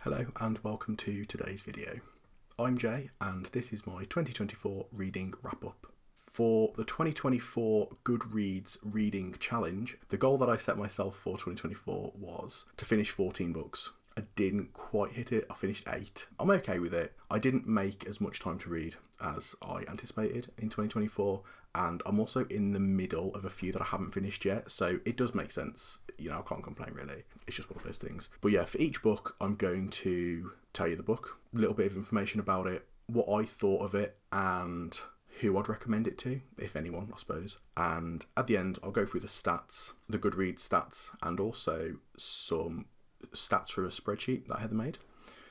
Hello and welcome to today's video. I'm Jay and this is my 2024 reading wrap-up. For the 2024 Goodreads reading challenge, the goal that I set myself for 2024 was to finish 14 books. I didn't quite hit it, I finished 8. I'm okay with it. I didn't make as much time to read as I anticipated in 2024, and I'm also in the middle of a few that I haven't finished yet, so it does make sense. You know, I can't complain really. It's just one of those things. But yeah, for each book, I'm going to tell you the book, a little bit of information about it, what I thought of it, and who I'd recommend it to, if anyone, I suppose. And at the end, I'll go through the stats, the Goodreads stats, and also some stats for a spreadsheet that Heather made.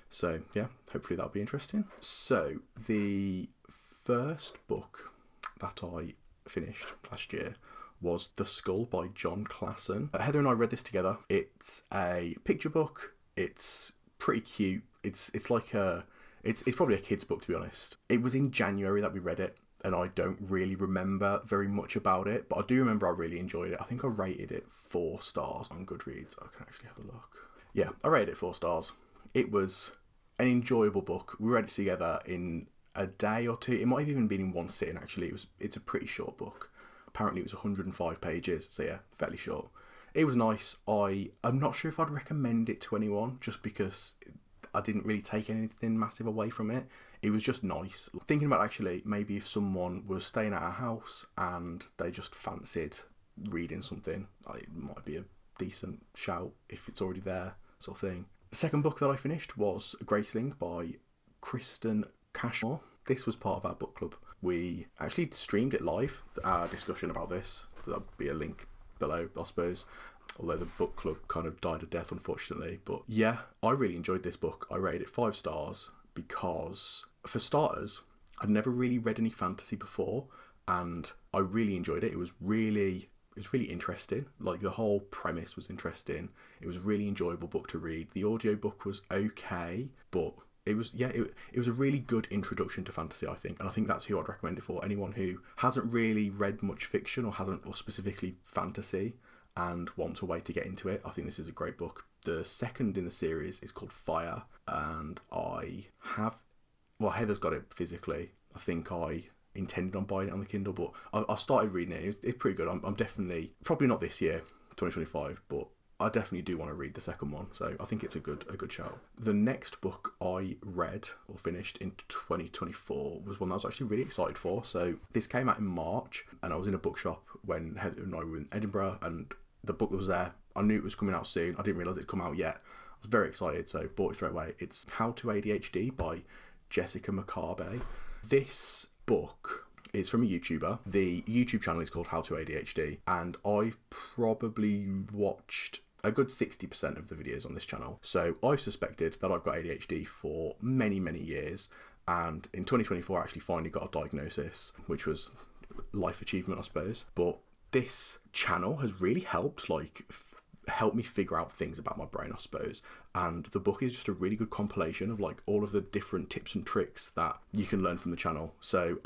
So yeah, hopefully that'll be interesting. So the first book that I finished last year was The Skull by John Klassen. Heather and I read this together. It's a picture book. It's pretty cute. It's probably a kid's book, to be honest. It was in January that we read it, and I don't really remember very much about it, but I do remember I really enjoyed it. I think I rated it 4 stars on Goodreads. I can actually have a look. Yeah, I rated it 4 stars. It was an enjoyable book. We read it together in a day or two. It might have even been in one sitting, actually. It's a pretty short book. Apparently it was 105 pages, so yeah, fairly short. It was nice. I'm not sure if I'd recommend it to anyone, just because I didn't really take anything massive away from it. It was just nice. Thinking about actually maybe if someone was staying at our house and they just fancied reading something, it might be a decent shout if it's already there, sort of thing. The second book that I finished was Graceling by Kristen Cashmore. This was part of our book club. We actually streamed it live, our discussion about this. There'll be a link below, I suppose. Although the book club kind of died a death, unfortunately. But yeah, I really enjoyed this book. I rated it 5 stars because, for starters, I'd never really read any fantasy before, and I really enjoyed it. It was really interesting. Like, the whole premise was interesting. It was a really enjoyable book to read. The audiobook was okay, but it was a really good introduction to fantasy, I think. And I think that's who I'd recommend it for. Anyone who hasn't really read much fiction or specifically fantasy and wants a way to get into it, I think this is a great book. The second in the series is called Fire, and Heather's got it physically. I think I intended on buying it on the Kindle, but I started reading it. It's pretty good. I'm definitely, probably not this year, 2025, but I definitely do want to read the second one, so I think it's a good shout. The next book I read or finished in 2024 was one that I was actually really excited for. So this came out in March, and I was in a bookshop when Heather and I were in Edinburgh, and the book was there. I knew it was coming out soon. I didn't realise it'd come out yet. I was very excited, so bought it straight away. It's How to ADHD by Jessica McCarbe. This book is from a YouTuber. The YouTube channel is called How to ADHD, and I've probably watched a good 60% of the videos on this channel. So I've suspected that I've got ADHD for many, many years, and in 2024 I actually finally got a diagnosis, which was life achievement, I suppose. But this channel has really helped, help me figure out things about my brain, I suppose. And the book is just a really good compilation of all of the different tips and tricks that you can learn from the channel. So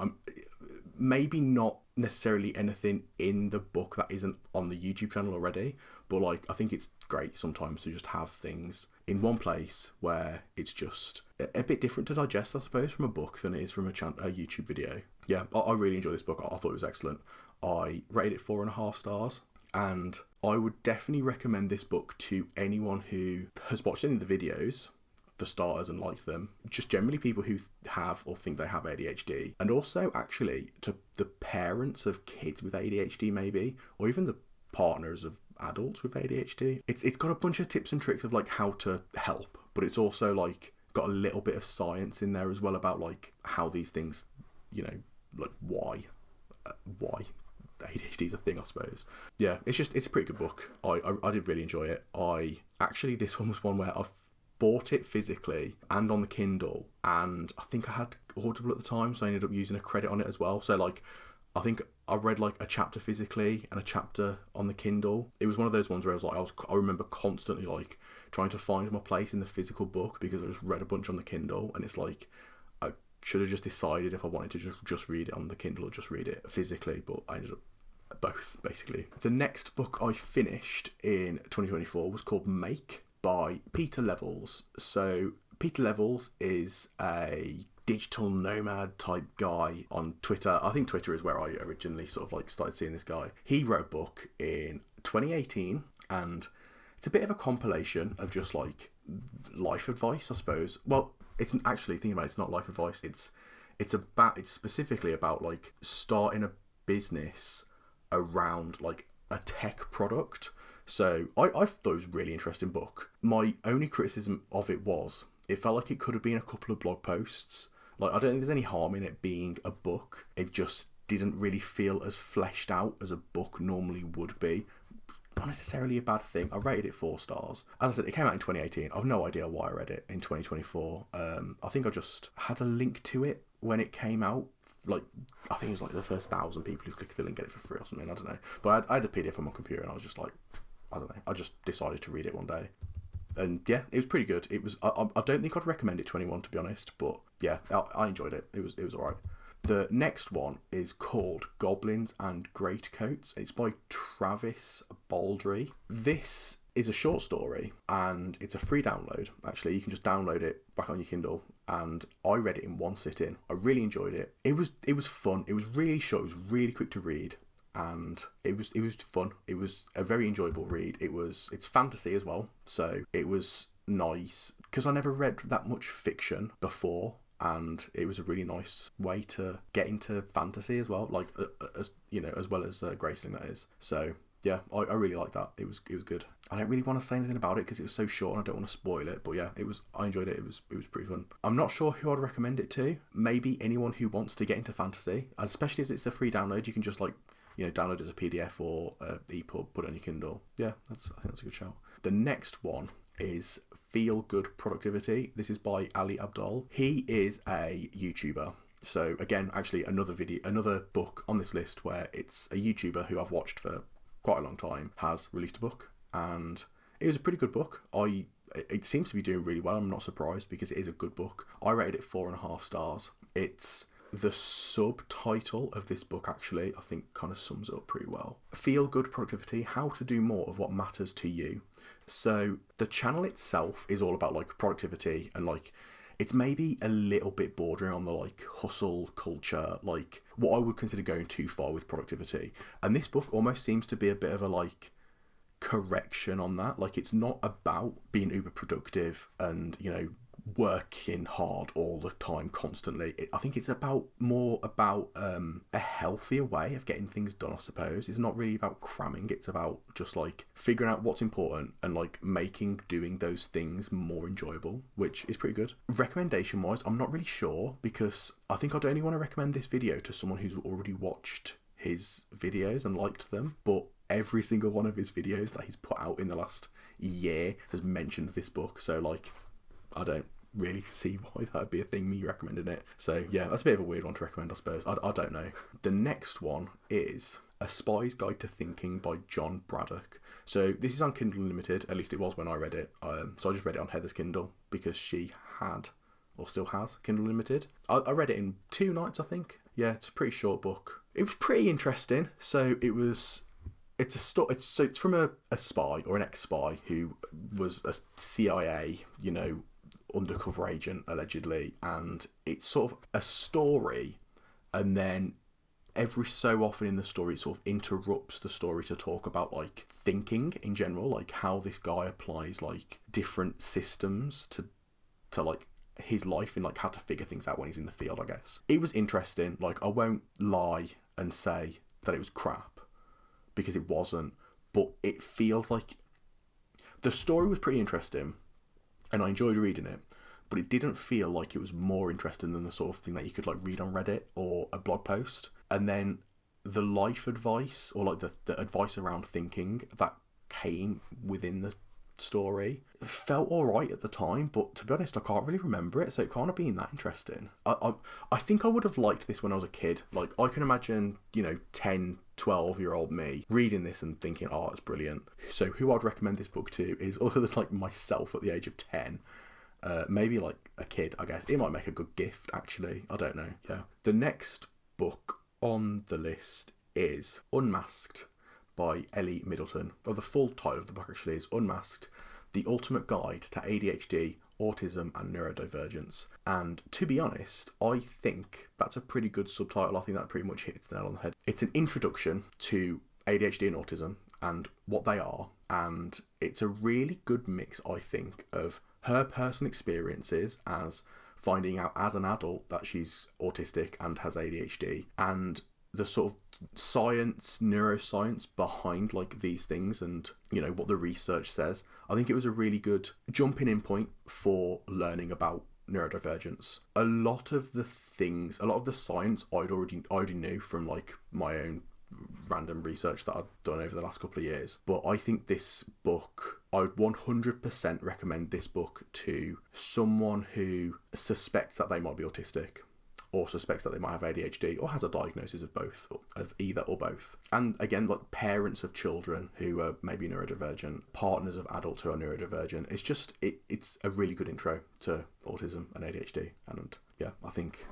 maybe not necessarily anything in the book that isn't on the YouTube channel already, but I think it's great sometimes to just have things in one place where it's just a bit different to digest, I suppose, from a book than it is from a YouTube video. Yeah, I really enjoyed this book. I thought it was excellent. I rated it 4.5 stars, and I would definitely recommend this book to anyone who has watched any of the videos, for starters, and like them. Just generally people who have or think they have ADHD, and also actually to the parents of kids with ADHD maybe, or even the partners of adults with ADHD. It's got a bunch of tips and tricks of how to help, but it's also got a little bit of science in there as well about how these things, why ADHD is a thing, I suppose. Yeah, it's a pretty good book. I did really enjoy it. This one was one where I've bought it physically and on the Kindle, and I think I had Audible at the time, so I ended up using a credit on it as well. So I think I read a chapter physically and a chapter on the Kindle. It was one of those ones where I remember constantly trying to find my place in the physical book because I just read a bunch on the Kindle, and it's I should have just decided if I wanted to just read it on the Kindle or just read it physically, but I ended up both, basically. The next book I finished in 2024 was called Make by Peter Levels. So Peter Levels is a digital nomad type guy on Twitter. I think Twitter is where I originally sort of like started seeing this guy. He wrote a book in 2018, and it's a bit of a compilation of just like life advice, I suppose. Well, it's actually, thinking about it, it's not life advice. It's specifically about like starting a business around like a tech product. So I thought it was a really interesting book. My only criticism of it was it felt like it could have been a couple of blog posts. Like, I don't think there's any harm in it being a book. It just didn't really feel as fleshed out as a book normally would be. Not necessarily a bad thing. I rated it 4 stars. As I said, it came out in 2018. I've no idea why I read it in 2024. I think I just had a link to it when it came out. Like, I think it was like the first 1,000 people who clicked the link get it for free or something. I don't know. But I had a PDF on my computer, and I was just like, I don't know. I just decided to read it one day. And yeah, it was pretty good. It was. I don't think I'd recommend it to anyone, to be honest. But yeah, I enjoyed it. It was alright. The next one is called Goblins and Greatcoats. It's by Travis Baldry. This is a short story, and it's a free download. Actually, you can just download it back on your Kindle, and I read it in one sitting. I really enjoyed it. It was fun. It was really short. It was really quick to read, and it was fun. It was a very enjoyable read. It's fantasy as well, so it was nice because I never read that much fiction before. And it was a really nice way to get into fantasy as well, like as you know, as well as Graceling, that is. So yeah, I really liked that. It was good. I don't really want to say anything about it because it was so short and I don't want to spoil it. But yeah, I enjoyed it. It was pretty fun. I'm not sure who I'd recommend it to. Maybe anyone who wants to get into fantasy, especially as it's a free download. You can just like, you know, download it as a PDF or EPUB, put it on your Kindle. Yeah, I think that's a good shout. The next one is Feel Good Productivity. This is by Ali Abdul. He is a YouTuber. So again, actually another book on this list where it's a YouTuber who I've watched for quite a long time has released a book, and it was a pretty good book. It seems to be doing really well. I'm not surprised because it is a good book. I rated it 4.5 stars. It's the subtitle of this book actually, I think, kind of sums it up pretty well. Feel Good Productivity, How to Do More of What Matters to You. So the channel itself is all about like productivity, and like it's maybe a little bit bordering on the like hustle culture, like what I would consider going too far with productivity. And this book almost seems to be a bit of a like correction on that. Like, it's not about being uber productive and, you know, working hard all the time constantly. I think it's more about a healthier way of getting things done, I suppose. It's not really about cramming. It's about just like figuring out what's important and like making doing those things more enjoyable, which is pretty good. Recommendation wise, I'm not really sure because I think I'd only want to recommend this video to someone who's already watched his videos and liked them, but every single one of his videos that he's put out in the last year has mentioned this book, so like I don't really see why that'd be a thing, me recommending it. So yeah, that's a bit of a weird one to recommend, I suppose. I don't know. The next one is A Spy's Guide to Thinking by John Braddock. So this is on Kindle Unlimited, at least it was when I read it. So I just read it on Heather's Kindle because she had, or still has, Kindle Unlimited. I read it in 2 nights, I think. Yeah, it's a pretty short book. It was pretty interesting. So it's from a spy or an ex-spy who was a CIA, you know, undercover agent allegedly, and it's sort of a story, and then every so often in the story it sort of interrupts the story to talk about like thinking in general, like how this guy applies like different systems to like his life and like how to figure things out when he's in the field, I guess. It was interesting. Like, I won't lie and say that it was crap, because it wasn't, but it feels like the story was pretty interesting and I enjoyed reading it, but it didn't feel like it was more interesting than the sort of thing that you could like read on Reddit or a blog post. And then the life advice, or like the advice around thinking that came within the story, felt alright at the time, but to be honest I can't really remember it, so it can't have been that interesting. I think I would have liked this when I was a kid. Like, I can imagine, you know, 10-12-year-old me reading this and thinking, oh, that's brilliant. So who I'd recommend this book to is, other than like myself at the age of 10, maybe like a kid, I guess. It might make a good gift, actually. I don't know. Yeah. The next book on the list is Unmasked by Ellie Middleton. Or the full title of the book actually is Unmasked: The Ultimate Guide to ADHD, Autism and Neurodivergence. And to be honest, I think that's a pretty good subtitle. I think that pretty much hits the nail on the head. It's an introduction to ADHD and autism and what they are, and it's a really good mix, I think, of her personal experiences as finding out as an adult that she's autistic and has ADHD, and the sort of science, neuroscience behind like these things, and you know what the research says. I think it was a really good jumping in point for learning about neurodivergence. A lot of the science I already knew from like my own random research that I've done over the last couple of years. But I think this book, I would 100% recommend this book to someone who suspects that they might be autistic, or suspects that they might have ADHD, or has a diagnosis of both, or of either or both. And again, like parents of children who are maybe neurodivergent, partners of adults who are neurodivergent. It's a really good intro to autism and ADHD. And yeah, I think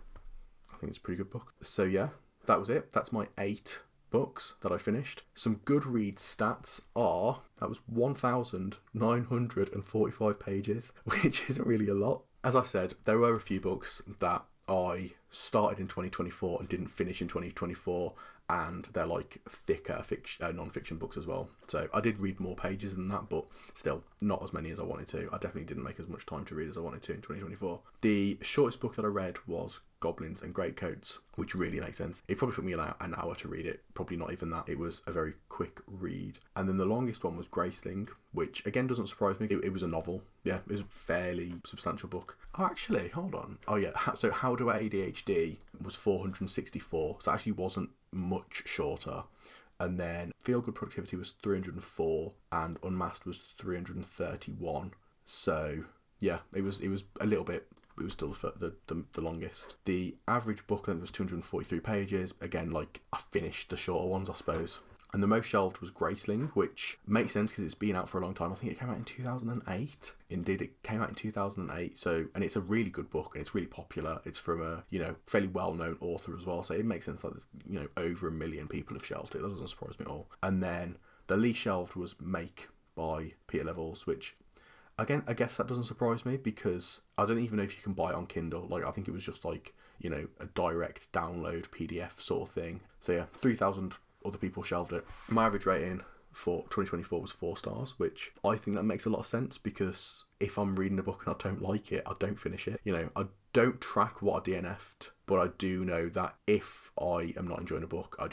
it's a pretty good book. So yeah, that was it. That's my 8 books that I finished. Some Goodreads stats are, that was 1,945 pages, which isn't really a lot. As I said, there were a few books that I started in 2024 and didn't finish in 2024, and they're like thicker non-fiction books as well. So I did read more pages than that, but still not as many as I wanted to. I definitely didn't make as much time to read as I wanted to in 2024. The shortest book that I read was Goblins and Greatcoats, which really makes sense. It probably took me an hour to read it, probably not even that. It was a very quick read. And then the longest one was Graceling, which again doesn't surprise me. It was a novel. Yeah, it was a fairly substantial book. Oh, actually, hold on. Oh yeah, so How Do I ADHD was 464, so it actually wasn't much shorter. And then Feel Good Productivity was 304, and Unmasked was 331. So yeah, it was a little bit. It was still the longest. The average book length was 243 pages. Again, like I finished the shorter ones, I suppose. And the most shelved was Graceling, which makes sense because it's been out for a long time. I think it came out in 2008. Indeed, it came out in 2008. So, and it's a really good book, and it's really popular. It's from a, fairly well-known author as well. So it makes sense that there's, over 1 million people have shelved it. That doesn't surprise me at all. And then the least shelved was Make by Peter Levels, which, again, I guess that doesn't surprise me because I don't even know if you can buy it on Kindle. Like, I think it was just like, a direct download PDF sort of thing. So yeah, 3,000 other people shelved it. My average rating for 2024 was 4 stars, which I think that makes a lot of sense because if I'm reading a book and I don't like it, I don't finish it. I don't track what I DNF'd, but I do know that if I am not enjoying a book, I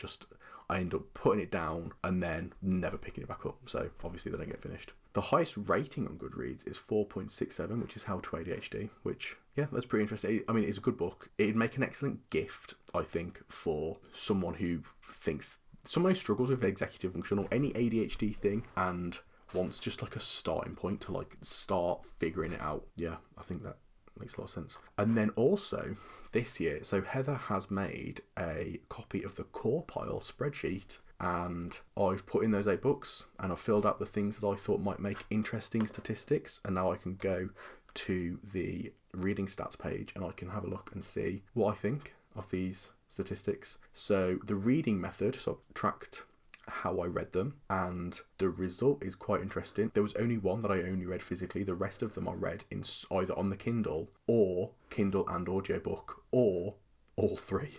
end up putting it down and then never picking it back up. So obviously they don't get finished. The highest rating on Goodreads is 4.67, which is How to ADHD, which, yeah, that's pretty interesting. I mean, it's a good book. It'd make an excellent gift, I think, for someone who struggles with executive function or any ADHD thing and wants just like a starting point to like start figuring it out. Yeah, I think that makes a lot of sense. And then also this year, so Heather has made a copy of the cawpile spreadsheet, and I've put in those 8 books and I've filled out the things that I thought might make interesting statistics, and now I can go to the reading stats page and I can have a look and see what I think of these statistics. So the reading method, so I've tracked how I read them, and the result is quite interesting. There was only one that I only read physically. The rest of them I read in either on the Kindle or Kindle and audiobook, or all 3.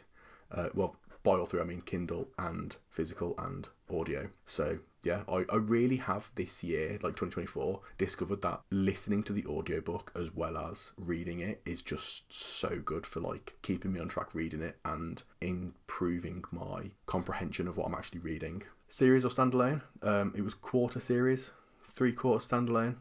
By all 3 I mean Kindle and physical and audio. So yeah, I really have this year, like 2024, discovered that listening to the audiobook as well as reading it is just so good for like keeping me on track reading it and improving my comprehension of what I'm actually reading. Series or standalone? It was quarter series, 3/4 standalone.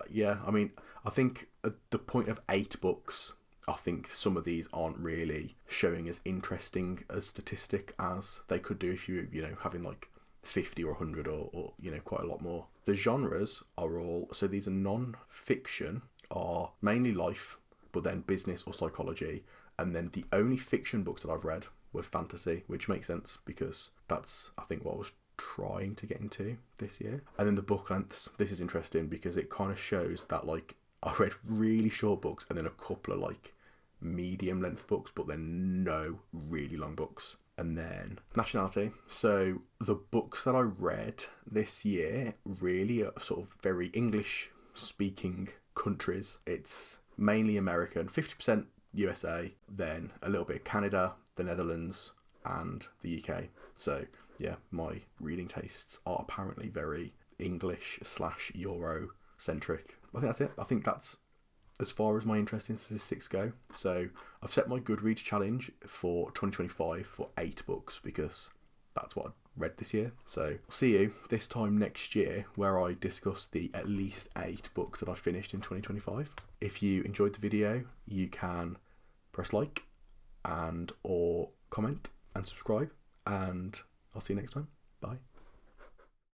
Yeah, I mean, I think at the point of 8 books, I think some of these aren't really showing as interesting a statistic as they could do if you having like 50 or 100 or quite a lot more. The genres are all, so these are non-fiction, are mainly life, but then business or psychology, and then the only fiction books that I've read were fantasy, which makes sense because that's, I think, what I was trying to get into this year. And then the book lengths, this is interesting because it kind of shows that like I read really short books and then a couple of like medium length books, but then no really long books. And then nationality. So the books that I read this year really are sort of very English speaking countries. It's mainly American, 50% USA, then a little bit of Canada, the Netherlands, and the UK. So yeah, my reading tastes are apparently very English/Euro centric. I think that's it. I think that's as far as my interest in statistics go. So I've set my Goodreads challenge for 2025 for 8 books because that's what I read this year. So I'll see you this time next year where I discuss the at least 8 books that I finished in 2025. If you enjoyed the video, you can press like and or comment and subscribe, and I'll see you next time. Bye.